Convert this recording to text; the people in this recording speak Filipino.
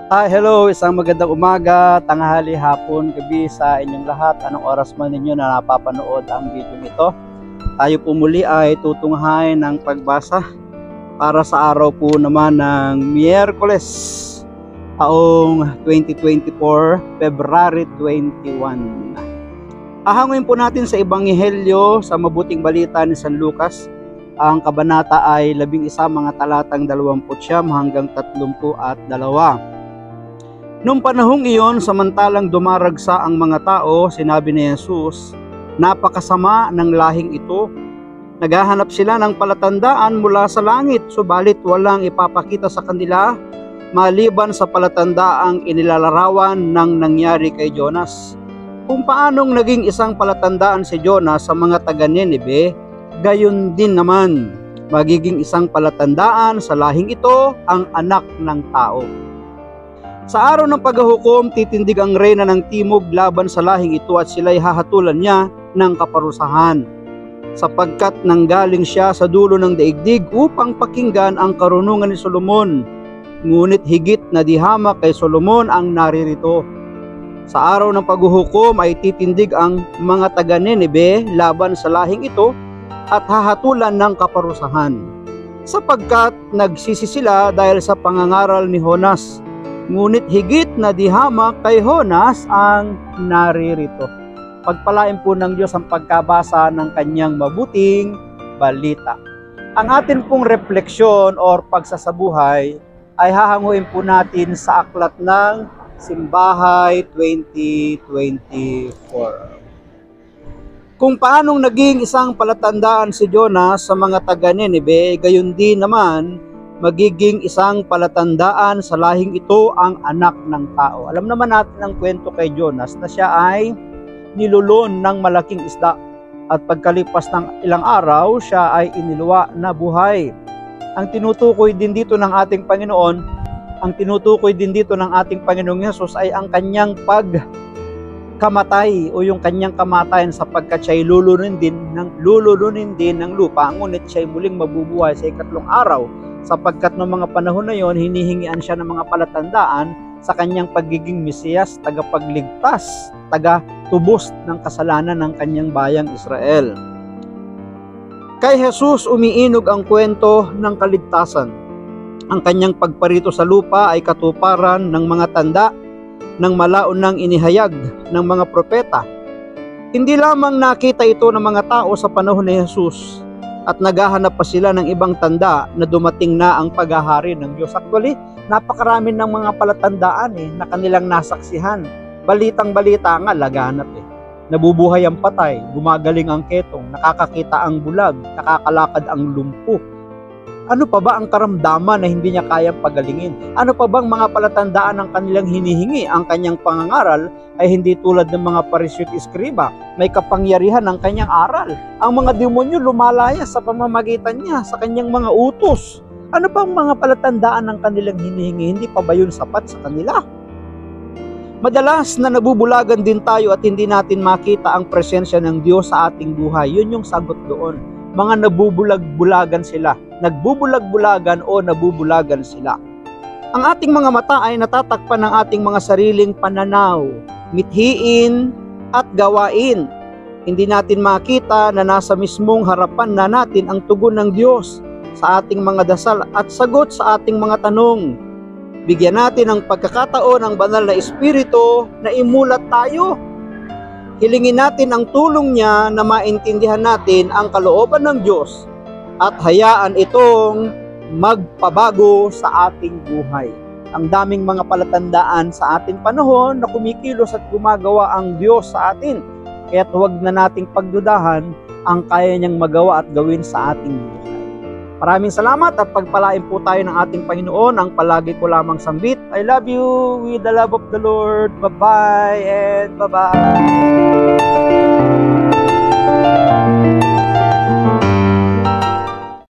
Hello, isang magandang umaga, tanghali, hapon, gabi sa inyong lahat. Anong oras man ninyo na napapanood ang video nito. Tayo po muli ay tutunghayin ng pagbasa para sa araw po naman ng Miyerkules, taong 2024, February 21. Ahanguin po natin sa Ebanghelyo sa mabuting balita ni San Lucas. Ang kabanata ay 11, mga talatang 29 hanggang 32. Noong panahong iyon, samantalang dumaragsa ang mga tao, sinabi ni Jesus, napakasama ng lahing ito. Naghahanap sila ng palatandaan mula sa langit, subalit walang ipapakita sa kanila maliban sa palatandaang inilalarawan ng nangyari kay Jonas. Kung paanong naging isang palatandaan si Jonas sa mga taga-Nineve, gayon din naman magiging isang palatandaan sa lahing ito ang anak ng tao. Sa araw ng paghuhukom, titindig ang reyna ng timog laban sa lahing ito at sila'y hahatulan niya ng kaparusahan, sapagkat nanggaling siya sa dulo ng daigdig upang pakinggan ang karunungan ni Solomon. Ngunit higit na dihamak kay Solomon ang naririto. Sa araw ng paghuhukom ay titindig ang mga taga-Nineve laban sa lahing ito at hahatulan ng kaparusahan, sapagkat nagsisi sila dahil sa pangangaral ni Jonas. Ngunit higit na dihamak kay Jonas ang naririto. Pagpalain po ng Diyos ang pagkabasa ng kanyang mabuting balita. Ang atin pong refleksyon or pagsasabuhay ay hahanguin po natin sa aklat ng Simbahay 2024. Kung paanong naging isang palatandaan si Jonas sa mga taga-Nineve, gayon din naman magiging isang palatandaan sa lahing ito ang anak ng tao. Alam naman natin ang kwento kay Jonas na siya ay nilulon ng malaking isda at pagkalipas ng ilang araw, siya ay iniluwa na buhay. Ang tinutukoy din dito ng ating Panginoon, Hesus ay ang kanyang pagkamatay o yung kanyang kamatayan, sapagkat siya ay lulunin din ng lupa, ngunit siya ay muling mabubuhay sa ikatlong araw. Sapagkat noong mga panahon na yon, hinihingian siya ng mga palatandaan sa kanyang pagiging Mesiyas, tagapagligtas, tagatubos ng kasalanan ng kanyang bayang Israel. Kay Jesus umiinog ang kwento ng kaligtasan. Ang kanyang pagparito sa lupa ay katuparan ng mga tanda ng malaunang inihayag ng mga propeta. Hindi lamang nakita ito ng mga tao sa panahon ni Jesus, at naghahanap pa sila ng ibang tanda na dumating na ang paghahari ng Diyos. Actually, napakarami ng mga palatandaan na kanilang nasaksihan. Balitang-balita nga, laganap nabubuhay ang patay, gumagaling ang ketong, nakakakita ang bulag, nakakalakad ang lumpo. Ano pa ba ang karamdaman na hindi niya kayang pagalingin? Ano pa bang mga palatandaan ng kanilang hinihingi? Ang kanyang pangangaral ay hindi tulad ng mga Pariseo at Eskriba. May kapangyarihan ng kanyang aral. Ang mga demonyo lumalaya sa pamamagitan niya, sa kanyang mga utos. Ano pang mga palatandaan ng kanilang hinihingi? Hindi pa ba yun sapat sa kanila? Madalas na nabubulagan din tayo at hindi natin makita ang presensya ng Diyos sa ating buhay. Yun yung sagot doon. Mga nabubulag-bulagan sila. Nagbubulag-bulagan o nabubulagan sila. Ang ating mga mata ay natatakpan ng ating mga sariling pananaw, mithiin at gawain. Hindi natin makita na nasa mismong harapan na natin ang tugon ng Diyos sa ating mga dasal at sagot sa ating mga tanong. Bigyan natin ng pagkakataon ng banal na Espiritu na imulat tayo. Hilingin natin ang tulong niya na maintindihan natin ang kalooban ng Diyos at hayaan itong magpabago sa ating buhay. Ang daming mga palatandaan sa ating panahon na kumikilos at gumagawa ang Diyos sa atin. Kaya't huwag na nating pagdudahan ang kaya niyang magawa at gawin sa ating buhay. Maraming salamat at pagpalain po tayo ng ating Panginoon. Ang palagi ko lamang sambit, I love you with the love of the Lord. Bye-bye and bye-bye.